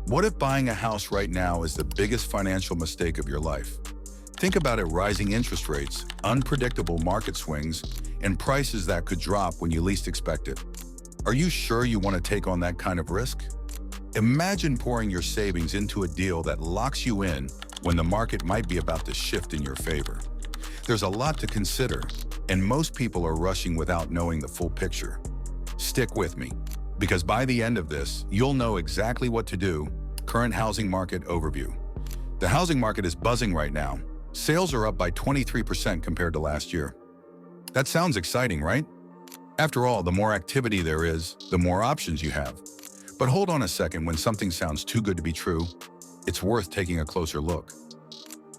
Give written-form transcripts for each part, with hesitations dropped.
What if buying a house right now is the biggest financial mistake of your life? Think about it: rising interest rates, unpredictable market swings, and prices that could drop when you least expect it. Are you sure you want to take on that kind of risk? Imagine pouring your savings into a deal that locks you in when the market might be about to shift in your favor. There's a lot to consider, and most people are rushing without knowing the full picture. Stick with me, because by the end of this, you'll know exactly what to do. Current housing market overview. The housing market is buzzing right now. Sales are up by 23% compared to last year. That sounds exciting, right? After all, the more activity there is, the more options you have. But hold on a second: when something sounds too good to be true, it's worth taking a closer look.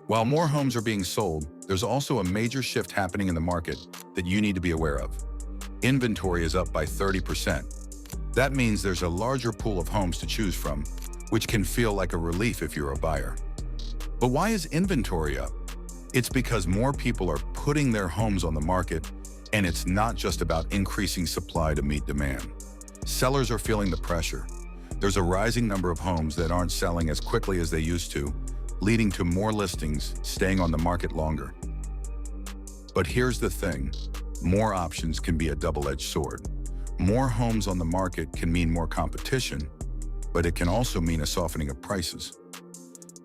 While more homes are being sold, there's also a major shift happening in the market that you need to be aware of. Inventory is up by 30%. That means there's a larger pool of homes to choose from, which can feel like a relief if you're a buyer. But why is inventory up? It's because more people are putting their homes on the market, and it's not just about increasing supply to meet demand. Sellers are feeling the pressure. There's a rising number of homes that aren't selling as quickly as they used to, leading to more listings staying on the market longer. But here's the thing: more options can be a double-edged sword. More homes on the market can mean more competition, but it can also mean a softening of prices.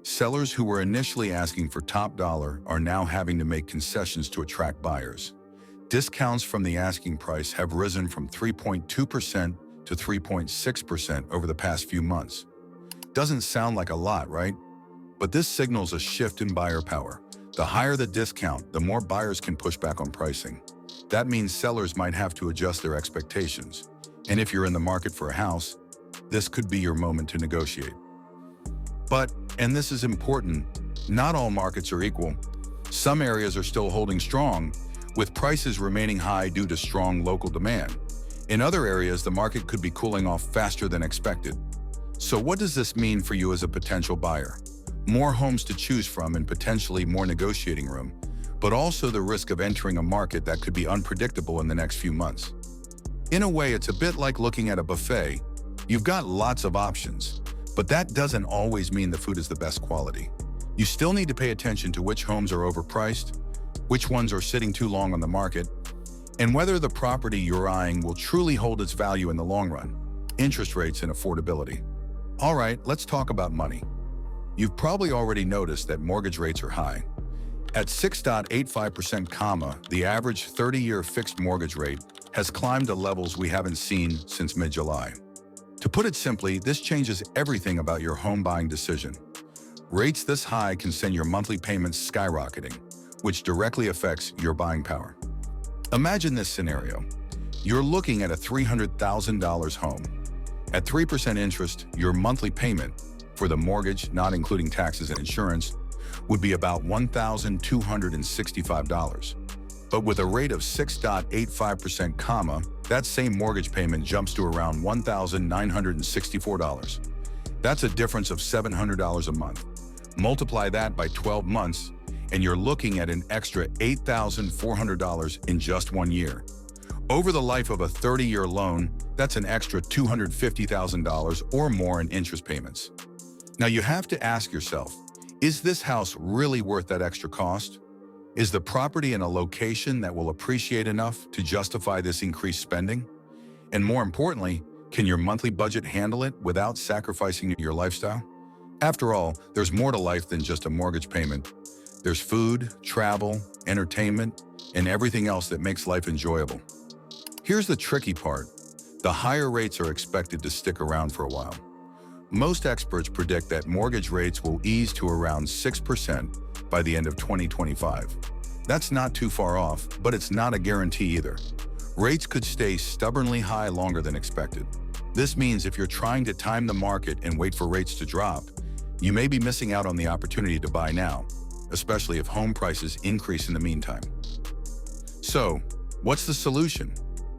Sellers who were initially asking for top dollar are now having to make concessions to attract buyers. Discounts from the asking price have risen from 3.2% to 3.6% over the past few months. Doesn't sound like a lot, right? But this signals a shift in buyer power. The higher the discount, the more buyers can push back on pricing. That means sellers might have to adjust their expectations. And if you're in the market for a house, this could be your moment to negotiate. But, and this is important, not all markets are equal. Some areas are still holding strong, with prices remaining high due to strong local demand. In other areas, the market could be cooling off faster than expected. So what does this mean for you as a potential buyer? More homes to choose from and potentially more negotiating room, but also the risk of entering a market that could be unpredictable in the next few months. In a way, it's a bit like looking at a buffet. You've got lots of options, but that doesn't always mean the food is the best quality. You still need to pay attention to which homes are overpriced, which ones are sitting too long on the market, and whether the property you're eyeing will truly hold its value in the long run. Interest rates and affordability. All right, let's talk about money. You've probably already noticed that mortgage rates are high. At 6.85%, the average 30-year fixed mortgage rate has climbed to levels we haven't seen since mid-July. To put it simply, this changes everything about your home buying decision. Rates this high can send your monthly payments skyrocketing, which directly affects your buying power. Imagine this scenario. You're looking at a $300,000 home. At 3% interest, your monthly payment for the mortgage, not including taxes and insurance, would be about $1,265. But with a rate of 6.85%, that same mortgage payment jumps to around $1,964. That's a difference of $700 a month. Multiply that by 12 months, and you're looking at an extra $8,400 in just 1 year. Over the life of a 30-year loan, that's an extra $250,000 or more in interest payments. Now you have to ask yourself, is this house really worth that extra cost? Is the property in a location that will appreciate enough to justify this increased spending? And more importantly, can your monthly budget handle it without sacrificing your lifestyle? After all, there's more to life than just a mortgage payment. There's food, travel, entertainment, and everything else that makes life enjoyable. Here's the tricky part. The higher rates are expected to stick around for a while. Most experts predict that mortgage rates will ease to around 6% by the end of 2025. That's not too far off, but it's not a guarantee either. Rates could stay stubbornly high longer than expected. This means if you're trying to time the market and wait for rates to drop, you may be missing out on the opportunity to buy now, especially if home prices increase in the meantime. So, what's the solution?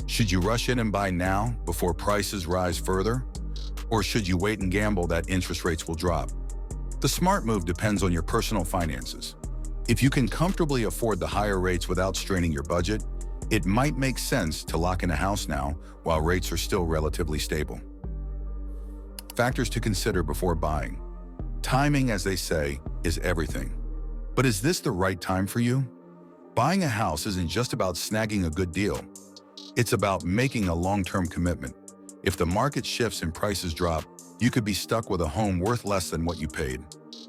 Should you rush in and buy now before prices rise further? Or should you wait and gamble that interest rates will drop? The smart move depends on your personal finances. If you can comfortably afford the higher rates without straining your budget, it might make sense to lock in a house now while rates are still relatively stable. Factors to consider before buying. Timing, as they say, is everything. But is this the right time for you? Buying a house isn't just about snagging a good deal. It's about making a long-term commitment. If the market shifts and prices drop, you could be stuck with a home worth less than what you paid.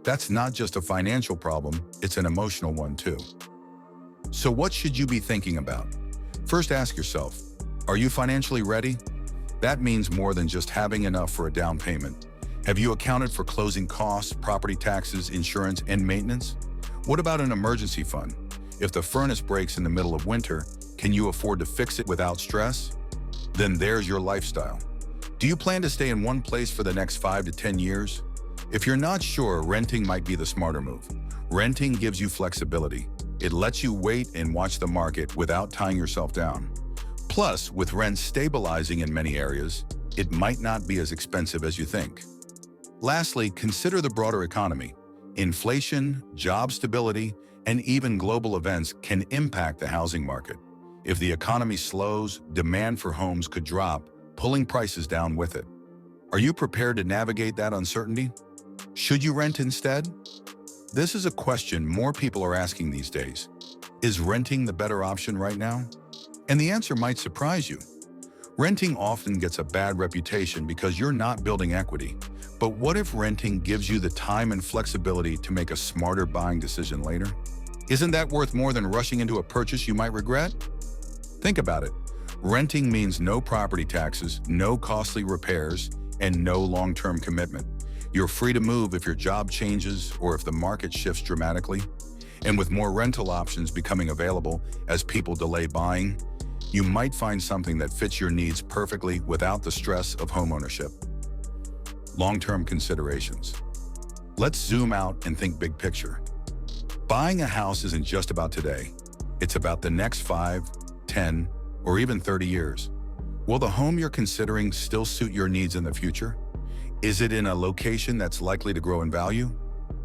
That's not just a financial problem, it's an emotional one too. So what should you be thinking about? First, ask yourself, are you financially ready? That means more than just having enough for a down payment. Have you accounted for closing costs, property taxes, insurance, and maintenance? What about an emergency fund? If the furnace breaks in the middle of winter, can you afford to fix it without stress? Then there's your lifestyle. Do you plan to stay in one place for the next 5 to 10 years? If you're not sure, renting might be the smarter move. Renting gives you flexibility. It lets you wait and watch the market without tying yourself down. Plus, with rents stabilizing in many areas, it might not be as expensive as you think. Lastly, consider the broader economy. Inflation, job stability, and even global events can impact the housing market. If the economy slows, demand for homes could drop, pulling prices down with it. Are you prepared to navigate that uncertainty? Should you rent instead? This is a question more people are asking these days. Is renting the better option right now? And the answer might surprise you. Renting often gets a bad reputation because you're not building equity. But what if renting gives you the time and flexibility to make a smarter buying decision later? Isn't that worth more than rushing into a purchase you might regret? Think about it. Renting means no property taxes, no costly repairs, and no long-term commitment. You're free to move if your job changes or if the market shifts dramatically. And with more rental options becoming available as people delay buying, you might find something that fits your needs perfectly without the stress of homeownership. Long-term considerations. Let's zoom out and think big picture. Buying a house isn't just about today. It's about the next 5, 10, or even 30 years. Will the home you're considering still suit your needs in the future? Is it in a location that's likely to grow in value?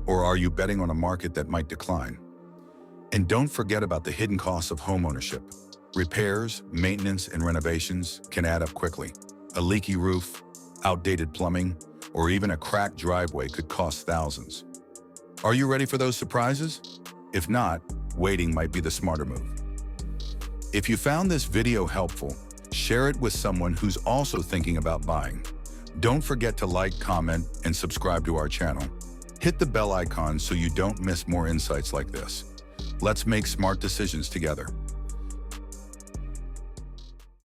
Or are you betting on a market that might decline? And don't forget about the hidden costs of homeownership. Repairs, maintenance, and renovations can add up quickly. A leaky roof, outdated plumbing, or even a cracked driveway could cost thousands. Are you ready for those surprises? If not, waiting might be the smarter move. If you found this video helpful, share it with someone who's also thinking about buying. Don't forget to like, comment, and subscribe to our channel. Hit the bell icon so you don't miss more insights like this. Let's make smart decisions together.